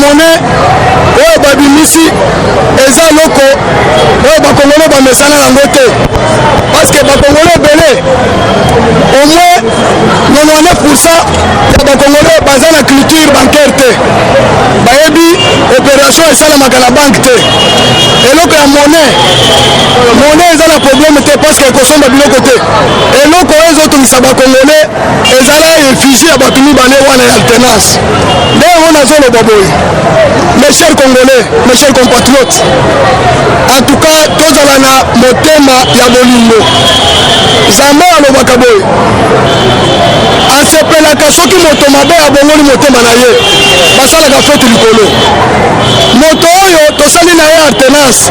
monnaie oyo babimisi eza loko oyo bakongole bamesana yango te parce que bakongole ebele au moins 99% ya bakongole baza na culture bancaire te bayebi opération esalamaka na banque te eloko ya monnaie eza na problème te parce que ekosomba biloko te eloko oyo ezotungisa bakongole ezala effigie ya bato mibale wana ya alternance nde yango nazoloba boye mes chers congolais mes chers compatriotes en tout cas tozala na motema ya bolingo nzambe alobaka boye asepelaka soki moto mabe abongoli motema na ye basalaka fete likolo moto oyo tosali na ye alternance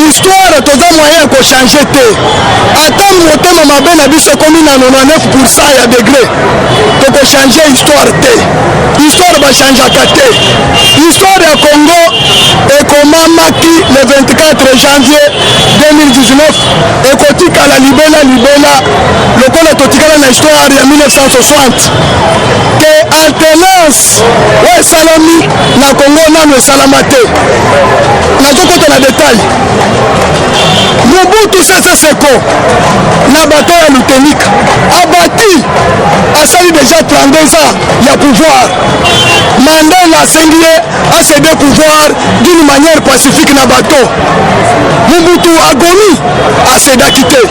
histoire toza moyen ya kochange te ata motema mabe na biso ekomi na 99% ya degré tokochange histoire te histoire bachangeaka te histoire ya Congo ekomamaki le 24 janvier 2019 ekotikala libela lokola totikala na histoire ya 1960 ke alternance oyo esalami na Congo nano esalama te nazokota na detail Mobutu Sese Seko na bato ya Lutenika abati asali déjà 32 ans ya pouvoir Mandela asengi ye acede pouvoir d'une manière pacifique na bato Mobutu agomi asedaki te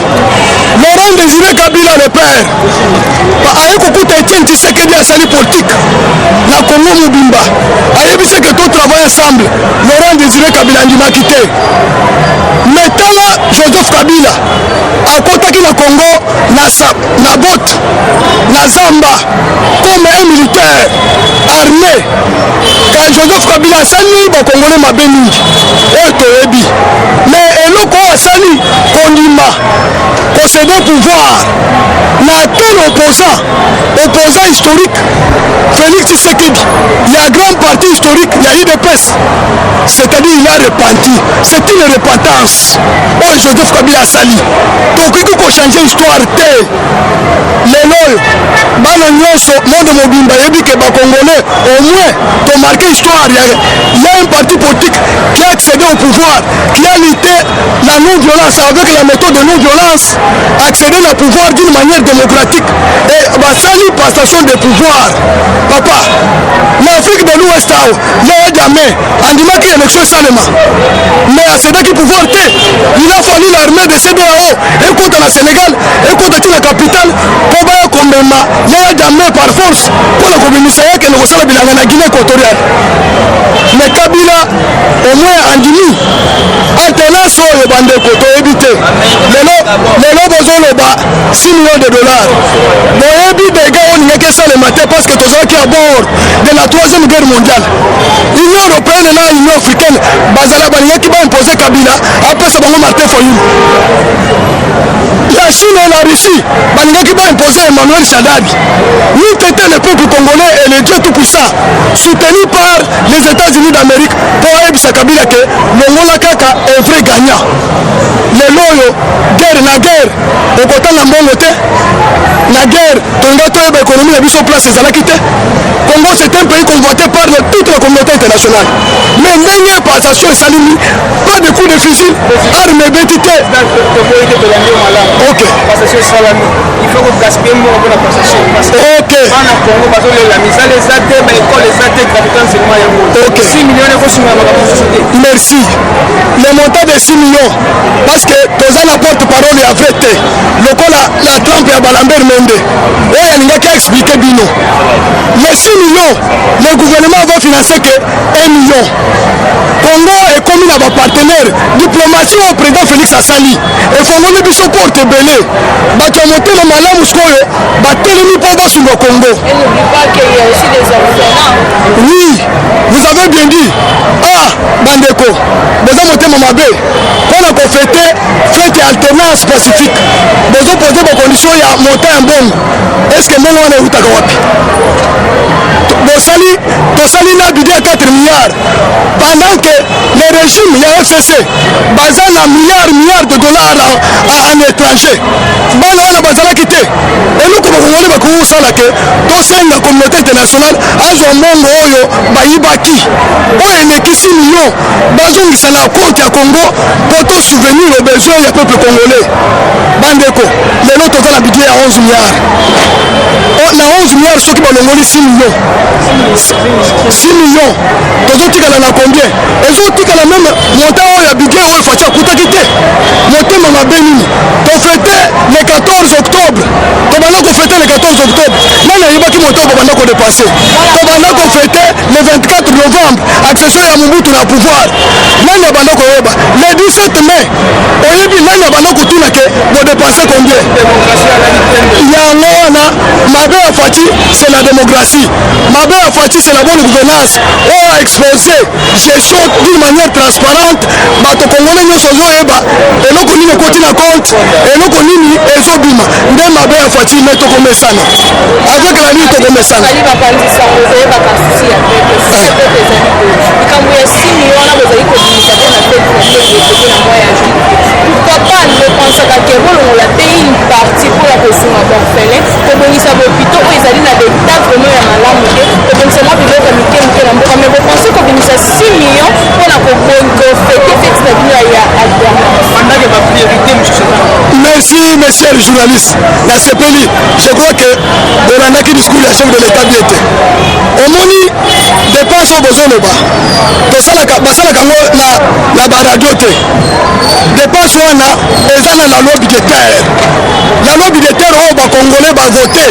Laurent Désiré Kabila le père aye kokuta Etienne Tshisekedi asali politique na Congo mobimba ayebisi ke to travaille ensemble Laurent Désiré Kabila andimaki te mais tala Joseph Kabila akotaki na Congo na botte na zamba comme un militaire armé ka Joseph Kabila asali bakongole mabe mingi oyo toyebi mais eloko oyo asali kondima posséder pouvoir na tel opposant historique Félix Tshisekedi il y a grand parti historique il y a UDPS c'est-à-dire il a repenti c'est une repentance oyo Joseph Kabila asali tokoki kochange histoire te lelo oyo bana nyonso monde mobimba yebi ke bakongolais au moins tomarke histoire il y a un parti politique qui a accédé au pouvoir qui a lutté la non-violence avec la méthode de non-violence accéder au pouvoir d'une manière démocratique et basali passation de pouvoir papa l'Afrique de l'Ouest yaya jamais andimaki élection esalema mais asedaki pouvoir te il a fallu l'armée de CEDEAO ekota na Sénégal ekota ti na capitale po baya komema yaya jamais par force mpona kobimisa ye kende kosala bilanga na Guinée équatoriale mais Kabila au moins andimi alternance oyo bandeko toyebi te lelo bozoloba 6 millions de dollars boyebi dega oyo ningaki esalema te parce que tozalaki à bord de la 3e guerre mondiale Union européenne na Union africaine bazala balingaki baimposer Kabila apesa bango Martin Fayulu la Chine et la Russie balingaki baimposer Emmanuel Shadad nous était le peuple congolais et le Dieu tout-puissant soutenu par les États-Unis d'Amérique pour ayebisa Kabila ke longola kaka un vrai gagnant lelo oyo na guerre okotanga mbongo te na guerre tonga toyeba économie na biso place ezalaki te Congo c'est un pays convoité par toute la communauté internationale mais ndenge passation esalimi pas de coup de fusil arme ebeti te ok passation esalami il faut que gaspiller mo mpona passation ok bana Congo bazolela misala eza te baekole eza te capital seulement yango ok 6 millions ekosunga makambo mosusu te merci le montant de 6 millions parce que toza na porte-parole ya vrai te lokola la Trump ya Balambert Mende oyo alingaki expliquer bino les 6 millions le gouvernement va financer que 1 million Congo ekomi na bapartenaire diplomatie oyo président Félix asali efongoli biso porte ebele bato ya motema malamu sikoyo batelemi mpo basunga Congo oui vous avez bien dit bandeko boza motema mabe mpo mpona kofete fete alternance pacifique bozopose bacondition ya monta ya mbongo estce mbongo wana eutaka wapi tosali na budget ya 4 milliards pendant que le régime ya FCC baza na milliards de dollars en étranger bana wana bazalaki te eloko bakongoli bakosala ke tosenga communauté internationale azwa mbongo oyo bayibaki oyo eleki 6 millions bazongisa na compte ya Congo po to souvenir au besoin ya peuple congolais bandeko lelo toza na budget ya 11 milliards na 11 milliards soki balongoli 6 millions 6 millions tozotikala na combien ezotikala meme montant oyo ya budget oyo faci akutaki te motema mabe nini tofete le 14 octobre tobanda kofete le 14 octobre nani ayebaki moto babanda kodepanse tobanda kofete le 24 novembre accession ya Mobutu na pouvoir nani abanda koyeba le 17 mai oyebi nani abanda kotuna ke bodepanse combien yango wana mabe ya faci c'est la démocratie mabe ya faci c'est la bonne gouvernance oyo a exposé gestion d'une manière transparente bato congolais nyonso ozoyeba eloko nini ekoti na compte eloko nini ezobima nde mabe ya faci me tokomesana avec la nini tokomesana pourquoi pas ne pensaka ke bolongola te une partie pour la kosunga borfelin kobongisa bopito oyo ezali na d'état vraiment ya malamu te kobongisa mwa biloko ya mike mike na mboka me bopense kobongisa 6 millions mpona kofete fete na bino ya alternance bapriorité mosusu. Merci monsieur le journaliste nasepeli je crois que bolandaki discours ya chef de l'état bien te omoni dépense oyo bozoloba basalaka yango na baradio te dépense wana eza na la loi budgétaire la loi budgétaire oyo bacongolais bavote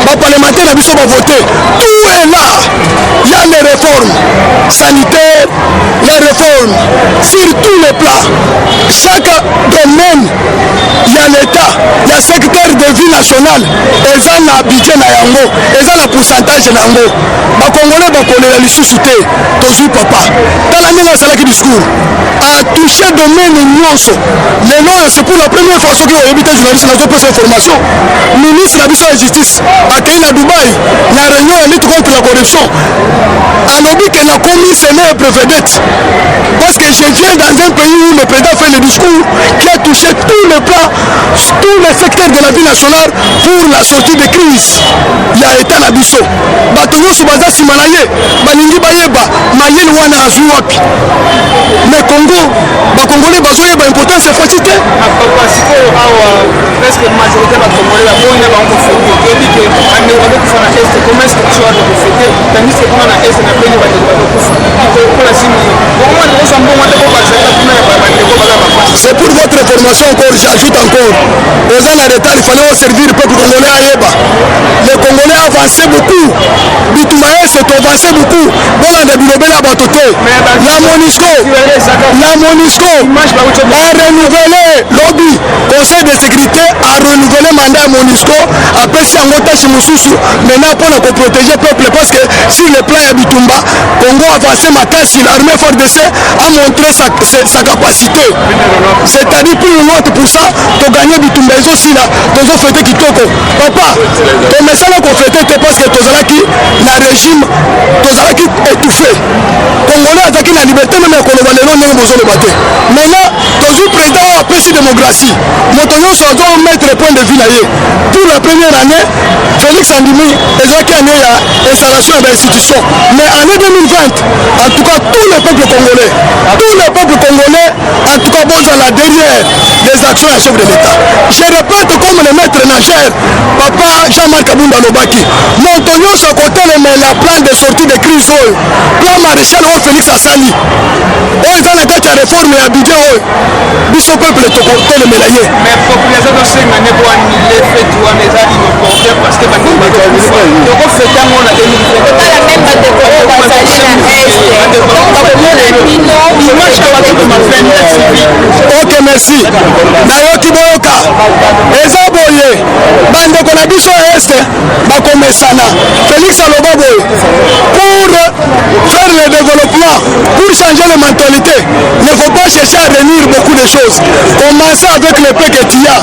baparlementaire na biso bavote tout est là il y a les réformes sanitaires les réformes sur tous les plans chaque domaine il y a l'état il y a secteur de vie nationale eza na budget na yango eza na pourcentage na yango bacongolais bakolela lisusu te tozwi papa tala ndenge asalaki discours atouche domaine nyonso lelo oyo c'est pour la première fois soki oyebi te journaliste nazopesa information ministre na biso ya justice akei na Dubaï na réunion ya lutte contre la corruption alobi ke nakomi sene prévedette parce que je viens dans un pays où le président fait le discours qui a touché tous les plans tous les secteurs de la vie nationale pour la sortie de crise ya état na biso bato nyonso baza nsima na ye balingi bayeba mayele wana azwi wapi mais Congo bacongolais bazoyeba importance ya faci te sikoyo awa presque majorité bacongolais babonga bango kofete toyebi ke bandeko bazokufa na este comment est ce que biso wana kofete tandis que kuna na este na peni bandeko bazokufa mpona simio okoma liboso mbongo te kobakisaka kuna ya bandeko baza bafasi. C'est pour votre information encore, j'ajoute encore aux ans retard il fallait servir le peuple congolais à Yeba les Congolais avançaient beaucoup Bitumae s'est avancé beaucoup bon on a bilobé la batoté la MONUSCO a renouvelé lobby conseil de sécurité a renouvelé mandat MONUSCO après si en otage mosusu maintenant pour protéger le peuple parce que sur le plan ya Bitumba Congo avancé makasi l'armée FARDC a montré sa capacité c'est-à-dire plus de 90% to gagner Bitumba ezosila tozofete kitoko papa tomesala kofete te parce que tozalaki na régime tozalaki étouffé congolais azalaki na liberté meme ya koloba lelo ndenge bozoloba te maintenant tozwi président oyo apesi démocratie moto nyonso azomettre point de vue na ye pour la première année Félix Andimi ezalaki année ya installation ya bainstitution mais année 2020 en tout cas tout le peuple congolais en tout cas bozala derrière les actions ya chef de l'état je répète comme le maître nageur papa Jean-Marc Kabunda lobaki moto nyonso akotelemela plan de sortie de crise oyo plan maréchal oyo Félix asali oyo eza na kati ya réforme ya budget oyo biso peuple tokotelemela ye mais population tosenga nde po anile fete wana eza inoporte parce que tokofete yango na 2020 tala même bandeko oyo bazali na este bakomona bino ok merci nayoki boyoka eza boye bandeko na biso ya este bakomesana Félix aloba boye pour faire le développement pour changer les mentalités. Il ne faut pas chercher à réunir beaucoup de choses. Commencez avec le peu que tu as.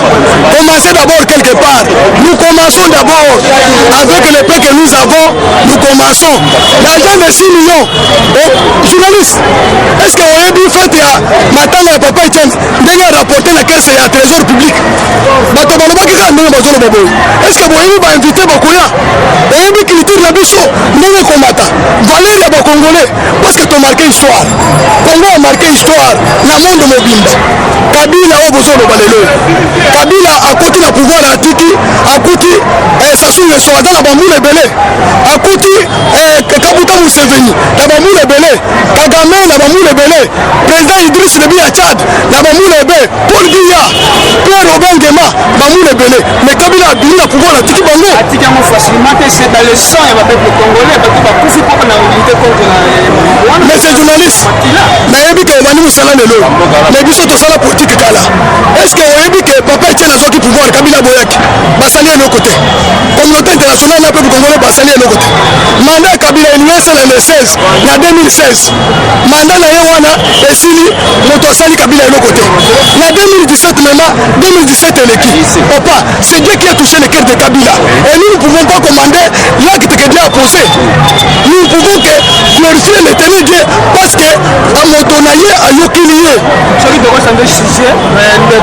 Commencez d'abord quelque part. Nous commençons d'abord avec le peu que nous avons. Nous commençons. L'argent de 6 millions. Journaliste, est-ce que vous avez vu fait maintenant le papa Etienne déjà rapporté la caisse à trésor public? Est-ce que vous avez invité Bakoya? Vous avez vu qu'il était là-bas? Non, combattant. Valeur ya Congolais. Parce que tu as marqué histoire. Congo a marqué histoire. La monde mobile. Kabila a besoin de Balelo. Kabila a côté le pouvoir à Tiki, a côté Sassou Nguesso dans la Bamboule Belé, a côté Kabuta Museveni, la Bamboule Belé, Kagame, la Bamboule Belé, président Idriss Déby à Tchad, la Bamboule Belé, Paul Biya, Pierre Robin Gema, Bamboule Belé. Mais Kabila a bien le pouvoir à Tiki Bango. A Tiki a facilement que c'est dans le sang et le peuple congolais, parce qu'il va pousser pour la mobilité contre la. Mais c'est journaliste. Mais il dit que Mani Moussala n'est l'eau. Mais il dit que la politique est là. Est-ce que vous dit que Papa Etienne a sorti pouvoir Kabila Boyaki? Bassali est de l'autre côté. Communauté internationale, le peuple congolais, Bassali est de l'autre côté. Mandat Kabila est nué, c'est le 16, en 2016. Mandat la Yewana et Sili, Motosali Kabila est de l'autre côté. En 2017, maintenant, 2017 est l'équipe. Papa, c'est Dieu qui a touché le cœur de Kabila. Et nous ne pouvons pas commander l'acte que Dieu a posé. Nous ne pouvons que glorifier l'éternel Dieu parce que à Motonaye a Yokilié. Celui de Rosandé Chizé, mais il y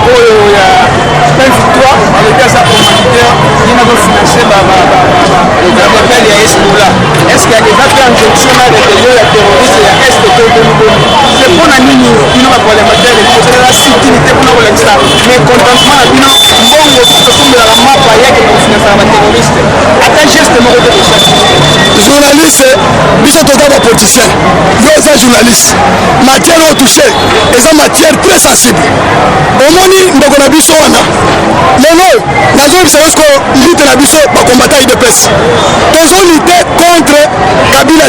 a une victoire avec sa commanditaire qui n'a pas financé la rebelle et Est-là. Est-ce qu'il y a déjà fait un injonction à l'intérieur de la terroriste et à Est de c'est pour la ligne qui n'a pas pour les matériels, c'est la sécurité pour nous ça. Mais contentement, il y a un bon de la map qui a financé la terroriste. À quel geste nous revenons de ça? Journaliste, bisous de la politicien. Vous êtes journaliste. Matière au touché, et ça matière très sensible. Au moni, nous avons vu ça. Mais non, nous avons vu ce qu'on lit de la biso pour combattre l'IDPS. Nous avons lutté contre Kabila.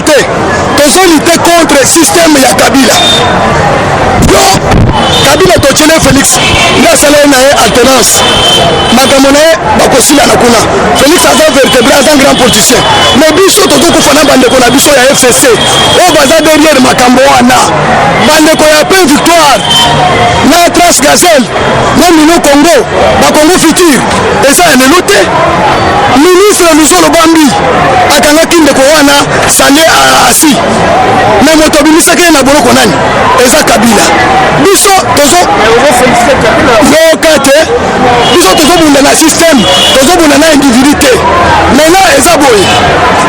Nous avons lutté contre le système de Kabila. Kabila Tochene Félix, il a salé une alternance. Magamone, Bakosila Nakuna. Félix a vertébré un grand politicien. Mais biso, tout le monde a dit qu'on a biso à FCC. Au bazar derrière Makamboana. Bandeko ya paix victoire. Na Transgazelle. Na Mino Congo. Congo Futur. Et ça, il est noté. Ministre Luzolo Bambi. Akanga Kindeko Wana. Salé à Assi. Mais Motobinisa Kena Boroko Nani. Et ça, Kabila. Biso, Tozo. Yokate. Biso, Tozo Bundana système. Tozo Bundana individualité. Maintenant, Ezaboy.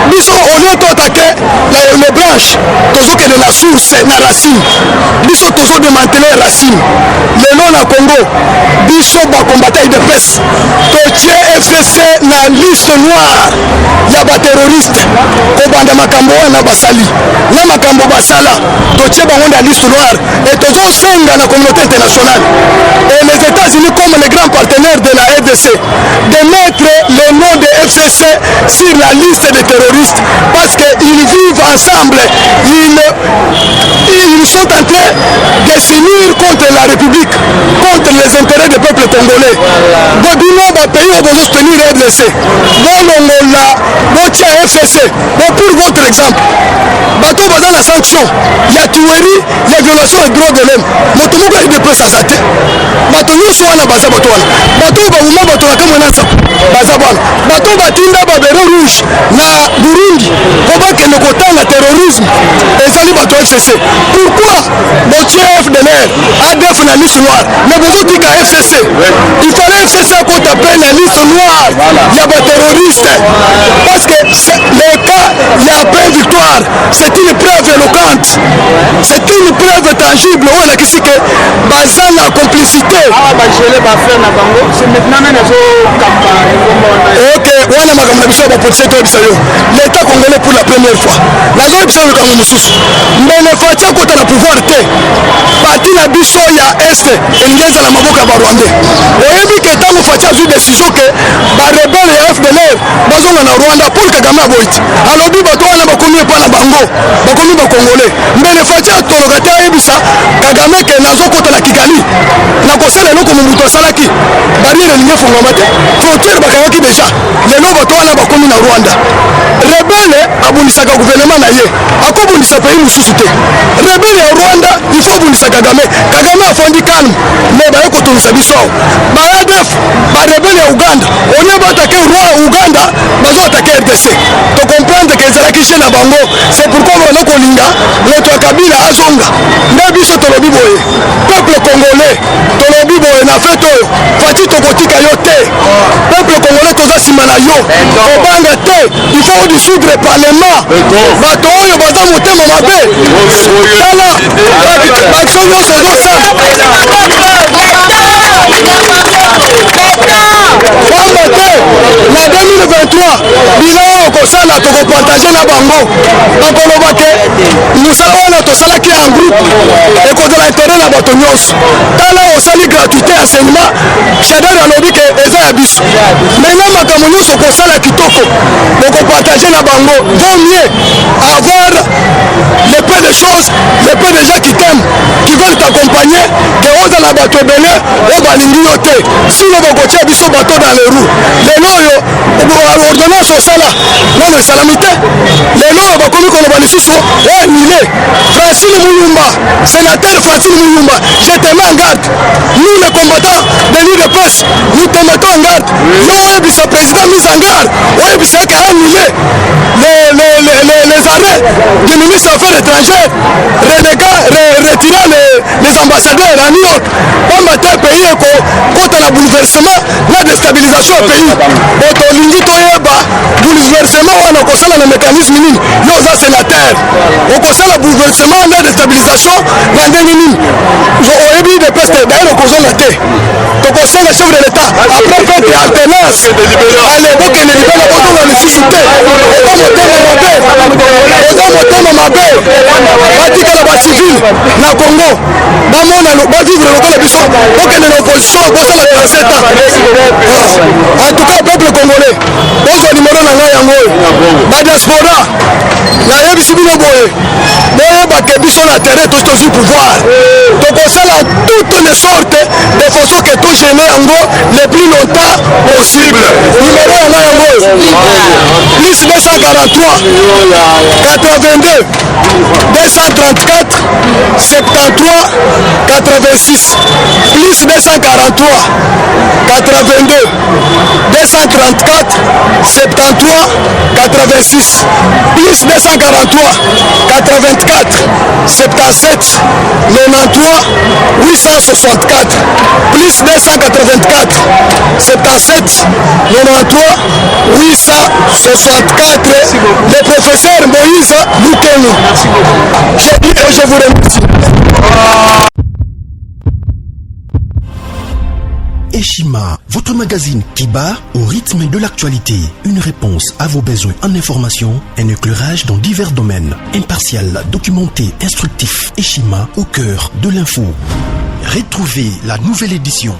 Biso, au lieu d'attaquer les branches, Tozo qui est de la source, la racine. Biso, Tozo démanteler la racine. Le nom na Congo. Biso, ba combattre de peste. Toche FCC na liste noire. Yaba terroriste. Kobanda makambo na basali. Na makambo basala. Toche ba na liste noire. Et Tozo senga la communauté internationale. Et les États-Unis comme les grands partenaires de la RDC. De mettre le nom de FCC sur la liste des terroristes. Parce qu'ils vivent ensemble. Ils sont en train de s'unir contre la République, contre les intérêts du peuple congolais. Bodino va payer au besoin de tenir RDC. Bolongola, Botia FCC. Bon, pour votre exemple, bateau va dans la sanction. Il y a tuerie, il y a violation des droits de l'homme. Motomo va y déplacer à sa tête. Bateau nous soit là, baza bateau. Bateau va vous mettre à comme on a ça. Baza bala. Bateau va tinda babero rouge. Na Burundi, comment que le côté le terrorisme et ça lui bateau FCC. Pourquoi Botia FDLR, ADF na liste noire. Mais vous dites qu'à FCC, il fallait FCC qu'on t'appelle la liste noire. Il y a des terroristes. Parce que le cas, il y a plein de victoire. C'est une preuve éloquente. C'est une preuve tangible. On a dit que basé la complicité. C'est maintenant ok, on a ma mission pour police l'État congolais pour la première fois. La zone mission le Congo Moussous. Mais le Fatia côté le pouvoir était. Parti la biso ya Est et Ngeza la Maboka Rwandais. Et il que tant que Fatia a eu décision que les rebelles et FDLR bazon na Rwanda pour Kagame Boit. Alors bi bato wana bakomi pa na bango, bakomi ba Congolais. Mais le Fatia tolokata ebisa Kagame ke nazo kota la Kigali. Na kosala loko muto salaki. barrière elingi efungama te frontière bakangaki déjà lelo bato wana bakomi na Rwanda. Rebele abunisaka gouvernement na ye akobundisa pays mosusu te. Rebele ya Rwanda il faut abundisa Kagame. Kagame afandi calme mais baye kotungisa biso awa ba ADF barebele ya Uganda olie batake Uganda bazo atake RDC to comprendre que ezalaki chez na bango. C'est pourquoi bana kolinga moto ya Kabila azonga nde biso tolobi boye peuple congolais tolobi boye na fete oyo fati tokotika yo te. Peuple congolais toza nsima na yo kobanga te. Il faut dissoudre parlement bato oyo baza motema mabe tala baction nyonso ezosala pamba te na 2023 bila oyo kosala tokopartage na bango bakoloba te mosala wana tosalaki en groupe ekozala intere na bato nyonso. Tala osali gratuité ya enseignement Shader alobi ke eza ya biso maintenant makambo nyonso kosala kitoko bokopartage na bango. Vaut mieux avoir le peu de choses, le peu de gens qui t'aiment, qui veulent t'accompagner, que ozala bato ebele oyo balingi yo te. Sino bokotia biso bato dans les roues. Lelo oyo ordonnance osala nano esalami te. Lelo oyo bakomi koloba lisusu oanile. Francine Muyumba, sénateur Francine Muyumba, je te mets en garde. Nous les combattants de l'île de presse, nous te mettons en garde. Yo oyebisa président mise en garde, oyebisa ke annulé les arrêts du ministre des Affaires étrangères, retirer les ambassadeurs à New York. On va te payer contre le bouleversement, la déstabilisation au pays. Otolingi toyeba bouleversement on a kosala le mécanisme nini. Yo za sénateur. On kosala bouleversement la déstabilisation na ndenge nini. Yo oyebi de peste d'ailleurs kozonga te. Tokosala chef de l'État après fait alternance. Allez boke ne libela kozonga lisusu te. Eza motema mabe batikala bacivile na Congo bamona bavivre lokola biso bokende na opposition bosala 37 ans. En tout cas peuple congolais bozwa nimero na ngai yango oyo badiaspora nayebisi bino boye boyeba ke biso na terrain tosi tozwi pouvoir tokosala toutes les sortes de façon que togene yango le plus longtemps possible. Nimero ya ngai yango oyo plus 243 82 234 73 86 plus 243 82 234 73 86 plus 243 84 77 93 864 plus 284 77 93 864. Le professeur Moïse Boukeni. Je vous remercie. Eshima, votre magazine qui bat au rythme de l'actualité. Une réponse à vos besoins en information, un éclairage dans divers domaines. Impartial, documenté, instructif. Eshima au cœur de l'info. Retrouvez la nouvelle édition.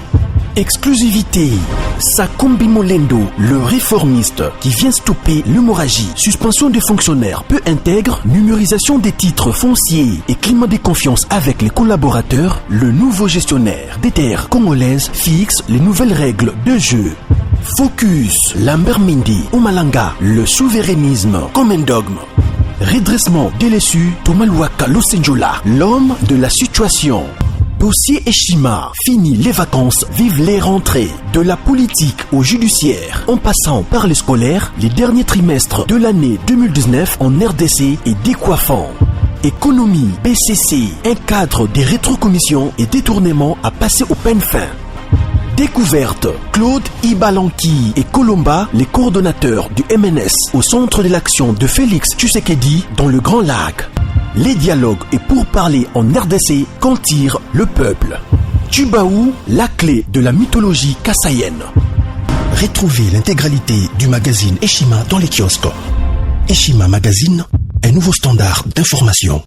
Exclusivité, Sakombi Molendo, le réformiste qui vient stopper l'hémorragie, suspension des fonctionnaires peu intègre, numérisation des titres fonciers et climat de confiance avec les collaborateurs, le nouveau gestionnaire des terres congolaises fixe les nouvelles règles de jeu. Focus, Lambert Mindi, Omalanga, le souverainisme comme un dogme. Redressement délaissé, Tomaluaka Losenjola, l'homme de la situation. Dossier Eshima, fini les vacances, vive les rentrées. De la politique au judiciaire, en passant par les scolaires, les derniers trimestres de l'année 2019 en RDC est décoiffant. Économie, BCC, un cadre des rétrocommissions et détournements à passer au peine fin. Découverte, Claude Ibalanki et Colomba, les coordonnateurs du MNS au centre de l'action de Félix Tshisekedi dans le Grand Lac. Les dialogues et pourparlers en RDC qu'en tire le peuple. Tubaou, la clé de la mythologie kassaïenne. Retrouvez l'intégralité du magazine Eshima dans les kiosques. Eshima Magazine, un nouveau standard d'information.